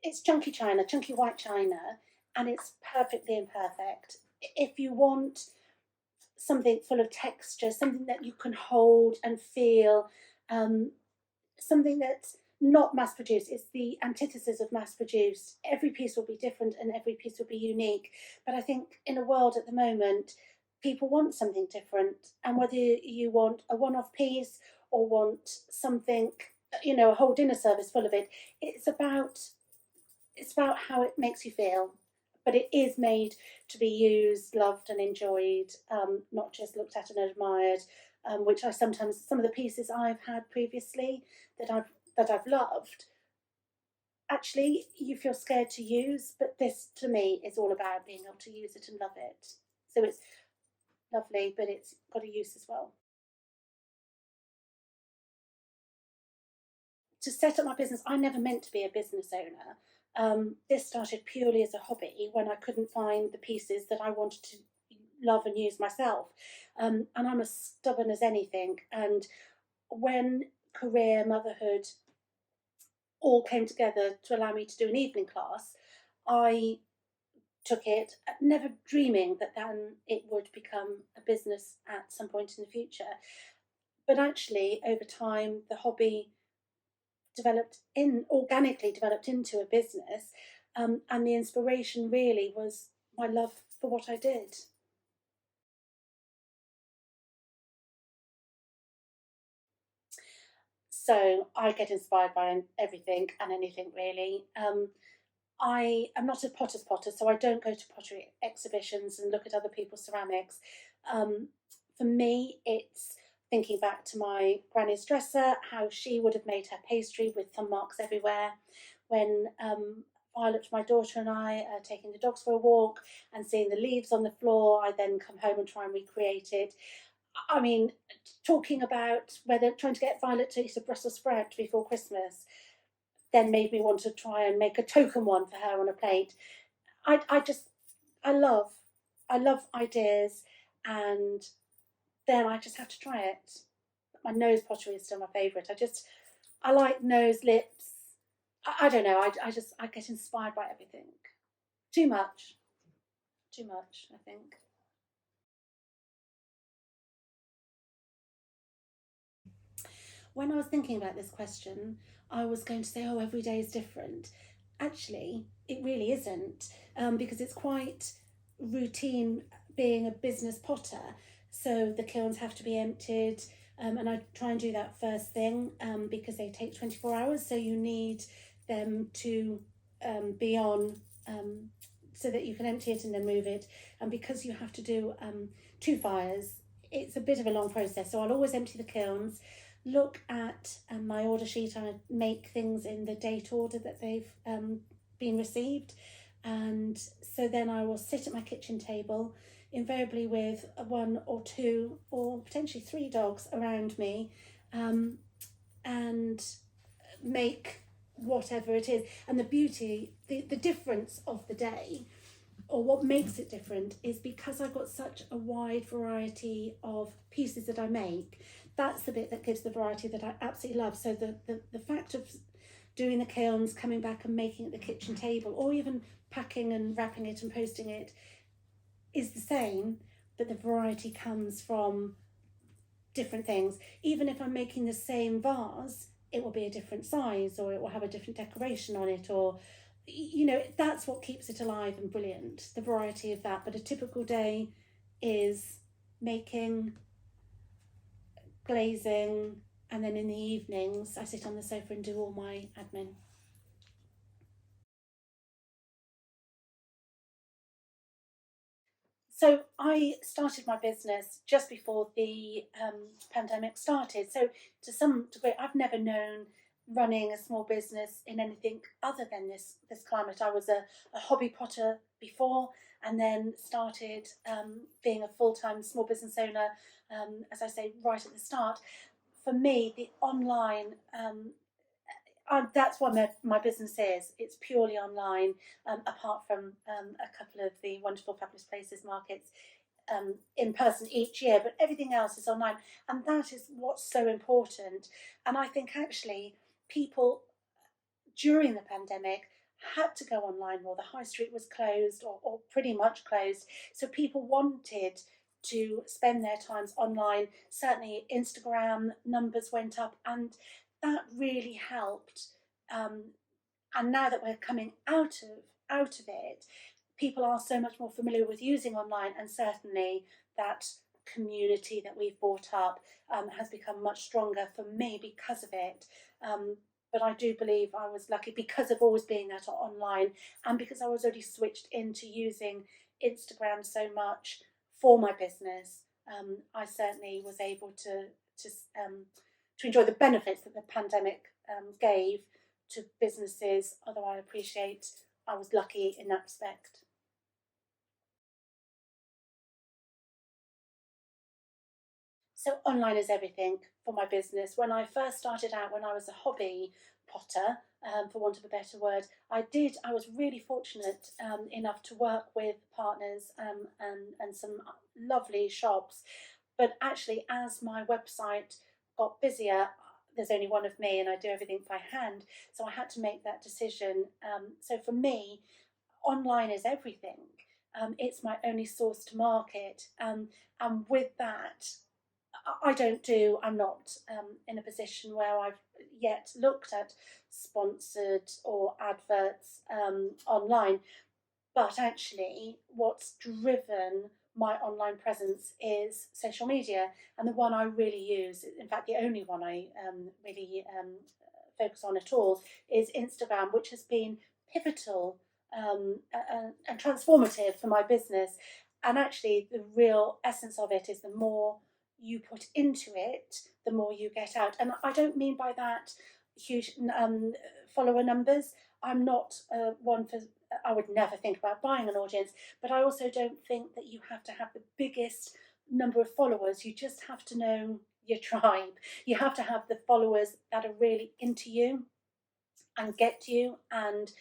it's chunky china, chunky white china, and it's perfectly imperfect. If you want something full of texture, something that you can hold and feel, um, something that's not mass produced. It's the antithesis of mass produced. Every piece will be different and every piece will be unique. But I think in a world at the moment, people want something different. And whether you want a one off piece or want something, a whole dinner service full of it, it's about how it makes you feel. But it is made to be used, loved, and enjoyed, not just looked at and admired. Which I sometimes, some of the pieces I've had previously that I've loved, actually you feel scared to use. But this to me is all about being able to use it and love it. So it's lovely, but it's got a use as well. To set up my business, I never meant to be a business owner. This started purely as a hobby when I couldn't find the pieces that I wanted to love and use myself. And I'm as stubborn as anything. And when career, motherhood all came together to allow me to do an evening class, I took it, never dreaming that then it would become a business at some point in the future. But actually, over time, the hobby organically developed into a business, and the inspiration really was my love for what I did. So I get inspired by everything and anything really. I am not a potter's potter, so I don't go to pottery exhibitions and look at other people's ceramics. Um, for me, it's thinking back to my granny's dresser, how she would have made her pastry with thumb marks everywhere. When Violet, my daughter, and I are taking the dogs for a walk and seeing the leaves on the floor, I then come home and try and recreate it. I mean, talking about whether trying to get Violet to eat a Brussels sprout before Christmas then made me want to try and make a token one for her on a plate. I just, I love, I love ideas, and then I just have to try it. My nose pottery is still my favourite. I like nose, lips. I don't know. I get inspired by everything. Too much. Too much, I think. When I was thinking about this question, I was going to say, oh, every day is different. Actually, it really isn't, because it's quite routine being a business potter. So the kilns have to be emptied, and I try and do that first thing, because they take 24 hours. So you need them to be on, so that you can empty it and then move it. And because you have to do two fires, it's a bit of a long process. So I'll always empty the kilns, look at my order sheet. I make things in the date order that they've been received. And so then I will sit at my kitchen table, invariably with one or two or potentially three dogs around me, and make whatever it is. And the beauty, the difference of the day, or what makes it different, is because I've got such a wide variety of pieces that I make. That's the bit that gives the variety that I absolutely love. So the fact of doing the kilns, coming back and making it at the kitchen table, or even packing and wrapping it and posting it, is the same, but the variety comes from different things. Even if I'm making the same vase, it will be a different size, or it will have a different decoration on it, or that's what keeps it alive and brilliant, the variety of that. But a typical day is making, glazing, and then in the evenings I sit on the sofa and do all my admin. So I started my business just before the pandemic started. So to some degree, I've never known running a small business in anything other than this climate. I was a hobby potter before, and then started being a full time small business owner. As I say, right at the start. For me, the online, that's what my business is. It's purely online, apart from a couple of the wonderful Fabulous Places markets in person each year, but everything else is online. And that is what's so important. And I think actually people during the pandemic had to go online, or the high street was closed, or pretty much closed. So people wanted to spend their times online. Certainly, Instagram numbers went up, and that really helped. Um, and now that we're coming out of it, people are so much more familiar with using online, and certainly that community that we've brought up has become much stronger for me because of it. Um, but I do believe I was lucky because of always being at online, and because I was already switched into using Instagram so much for my business. I certainly was able to um, to enjoy the benefits that the pandemic gave to businesses. Although I appreciate I was lucky in that respect. So online is everything for my business. When I first started out, when I was a hobby potter, for want of a better word, I was really fortunate enough to work with partners and some lovely shops. But actually, as my website got busier, there's only one of me and I do everything by hand. So I had to make that decision. So for me, online is everything. It's my only source to market. And with that, I'm not in a position where I've yet looked at sponsored or adverts online. But actually, what's driven my online presence is social media, and the one I really use, in fact, the only one I really focus on at all, is Instagram, which has been pivotal and transformative for my business. And actually, the real essence of it is the more you put into it, the more you get out. And I don't mean by that huge follower numbers. I'm not one for I would never think about buying an audience, but I also don't think that you have to have the biggest number of followers. You just have to know your tribe. You have to have the followers that are really into you and get you, and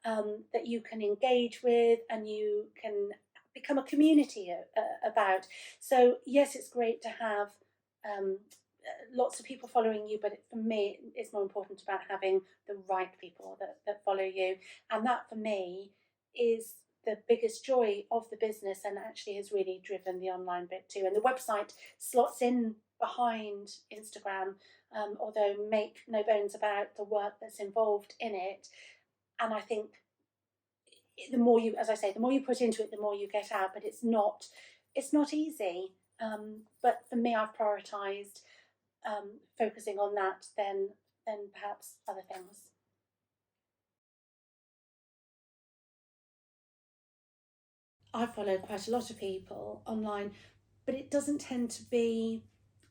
that you can engage with and you can become a community about. So yes, it's great to have um, lots of people following you, but for me it's more important about having the right people that follow you, and that for me is the biggest joy of the business, and actually has really driven the online bit too. And the website slots in behind Instagram, although make no bones about the work that's involved in it. And I think the more you, as I say, the more you put into it, the more you get out. But it's not easy. But for me, I've prioritised focusing on that than perhaps other things. I follow quite a lot of people online, but it doesn't tend to be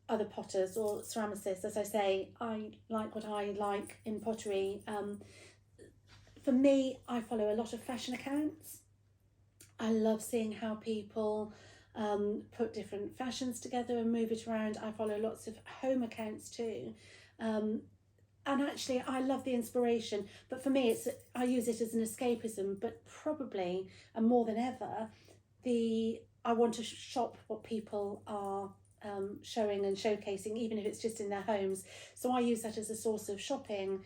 other potters or ceramicists. As I say, I like what I like in pottery. For me, I follow a lot of fashion accounts. I love seeing how people put different fashions together and move it around. I follow lots of home accounts too. Um, and actually, I love the inspiration. But for me, I use it as an escapism. But probably, and more than ever, I want to shop what people are showing and showcasing, even if it's just in their homes. So I use that as a source of shopping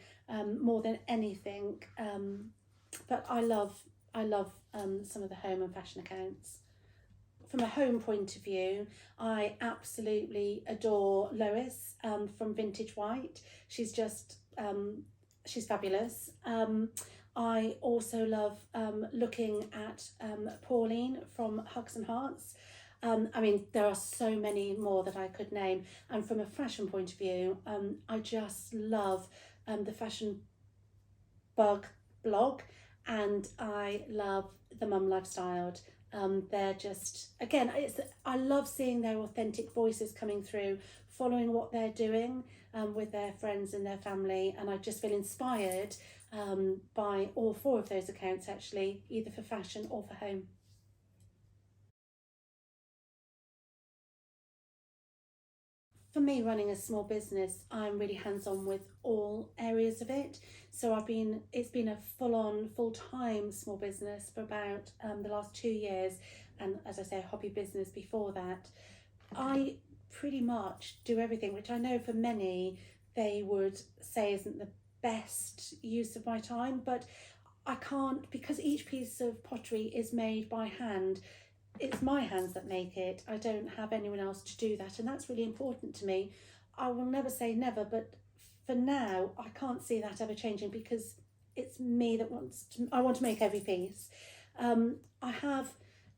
more than anything. But I love some of the home and fashion accounts. From a home point of view, I absolutely adore Lois from Vintage White. She's fabulous. I also love looking at Pauline from Hugs and Hearts. I mean, there are so many more that I could name. And from a fashion point of view, I just love the Fashion Bug blog, and I love the Mum Lifestyled. They're just, again, I love seeing their authentic voices coming through, following what they're doing with their friends and their family, and I just feel inspired by all four of those accounts actually, either for fashion or for home. For me, running a small business, I'm really hands-on with all areas of it. So it's been a full-on, full-time small business for about the last 2 years, and as I say, a hobby business before that. I pretty much do everything, which I know for many they would say isn't the best use of my time, but I can't, because each piece of pottery is made by hand. It's my hands that make it. I don't have anyone else to do that, and that's really important to me. I will never say never, but for now, I can't see that ever changing because it's me that wants to. I want to make every piece. I have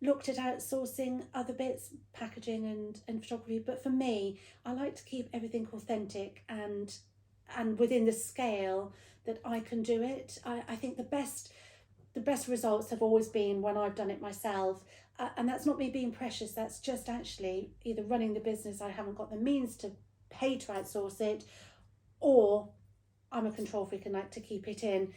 looked at outsourcing other bits, packaging and photography, but for me, I like to keep everything authentic and within the scale that I can do it. I think the best results have always been when I've done it myself. And that's not me being precious, that's just actually either running the business, I haven't got the means to pay to outsource it, or I'm a control freak and like to keep it in.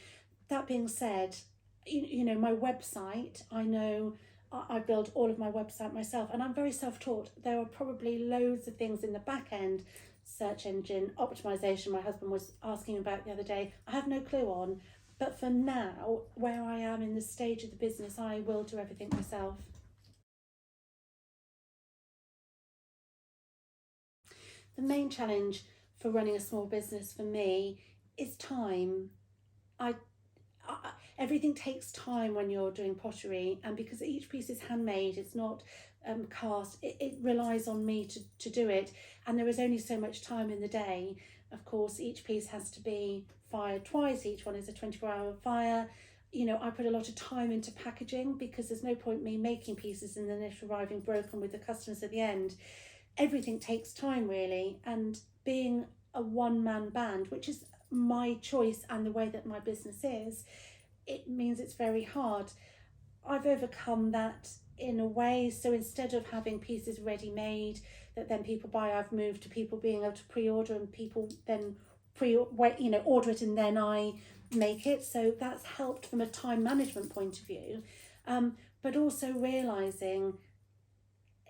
That being said, you know, my website, I know I build all of my website myself, and I'm very self-taught. There are probably loads of things in the back end, search engine optimization, my husband was asking about the other day, I have no clue on. But for now, where I am in the stage of the business, I will do everything myself. The main challenge for running a small business for me is time. I, I everything takes time when you're doing pottery, and because each piece is handmade, it's not cast. It relies on me to do it, and there is only so much time in the day. Of course, each piece has to be fired twice. Each one is a 24-hour fire. You know, I put a lot of time into packaging because there's no point me making pieces and then it arriving broken with the customers at the end. Everything takes time really, and being a one-man band, which is my choice and the way that my business is, it means it's very hard. I've overcome that in a way, so instead of having pieces ready made that then people buy, I've moved to people being able to pre-order, and people then order it and then I make it. So that's helped from a time management point of view, but also realizing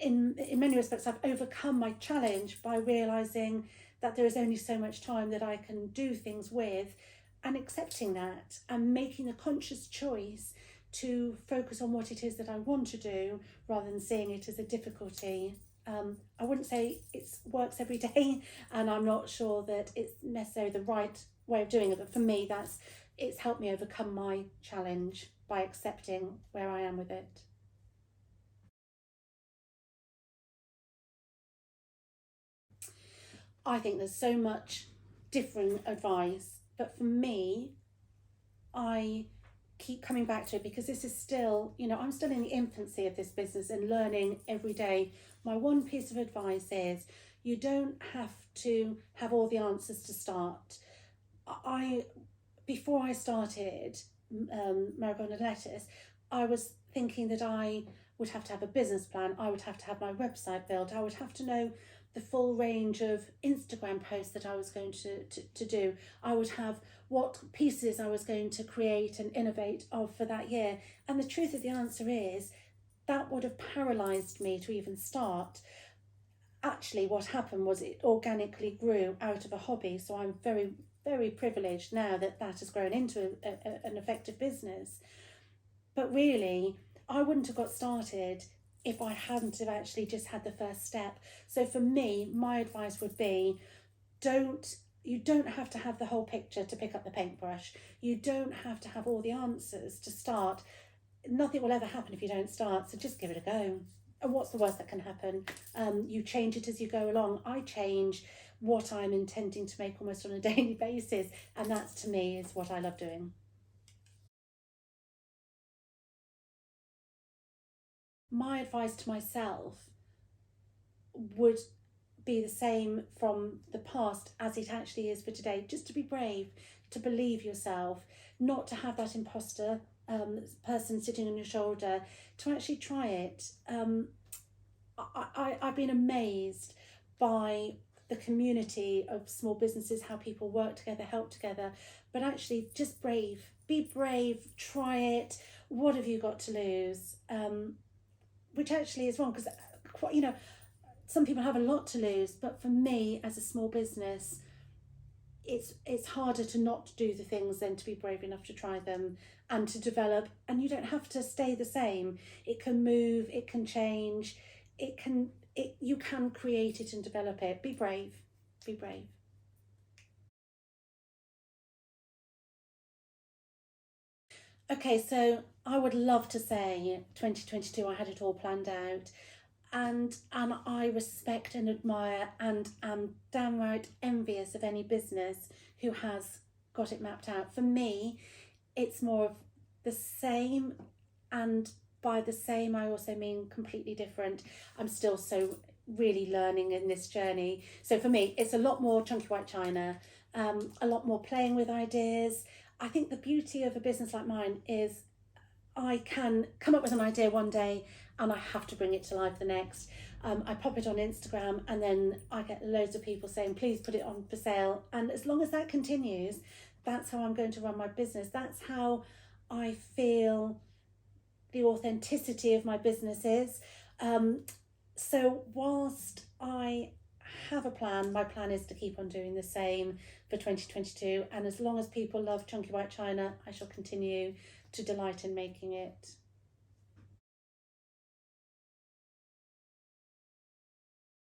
in many respects I've overcome my challenge by realizing that there is only so much time that I can do things with, and accepting that and making a conscious choice to focus on what it is that I want to do rather than seeing it as a difficulty. I wouldn't say it works every day, and I'm not sure that it's necessarily the right way of doing it, but for me it's helped me overcome my challenge by accepting where I am with it. I think there's so much different advice, but for me, I keep coming back to it because this is still, you know, I'm still in the infancy of this business and learning every day. My one piece of advice is you don't have to have all the answers to start. I Before I started Marigold and Lettice, I was thinking that I would have to have a business plan, I would have to have my website built, I would have to know the full range of Instagram posts that I was going to do. I would have what pieces I was going to create and innovate of for that year. And the truth of the answer is that would have paralysed me to even start. Actually, what happened was it organically grew out of a hobby. So I'm very, very privileged now that that has grown into an effective business. But really, I wouldn't have got started if I hadn't have actually just had the first step. So for me, my advice would be don't you don't have to have the whole picture to pick up the paintbrush. You don't have to have all the answers to start. Nothing will ever happen if you don't start, so just give it a go. And what's the worst that can happen? You change it as you go along. I change what I'm intending to make almost on a daily basis, and that to me is what I love doing. My advice to myself would be the same from the past as it actually is for today. Just to be brave, to believe yourself, not to have that imposter person sitting on your shoulder, to actually try it. I've been amazed by the community of small businesses, how people work together, help together, but actually just be brave, try it. What have you got to lose? Which actually is wrong because, you know, some people have a lot to lose, but for me as a small business, it's harder to not do the things than to be brave enough to try them and to develop. And you don't have to stay the same. It can move, it can change, you can create it and develop it. Be brave. Be brave. Okay, so I would love to say 2022 I had it all planned out, and I respect and admire and am downright envious of any business who has got it mapped out. For me, it's more of the same, and by the same I also mean completely different. I'm still so really learning in this journey. So for me, it's a lot more chunky white china, a lot more playing with ideas. I think the beauty of a business like mine is I can come up with an idea one day and I have to bring it to life the next. I pop it on Instagram and then I get loads of people saying, please put it on for sale. And as long as that continues, that's how I'm going to run my business. That's how I feel the authenticity of my business is. Um, so, whilst I have a plan, my plan is to keep on doing the same for 2022. And as long as people love chunky white china, I shall continue to delight in making it.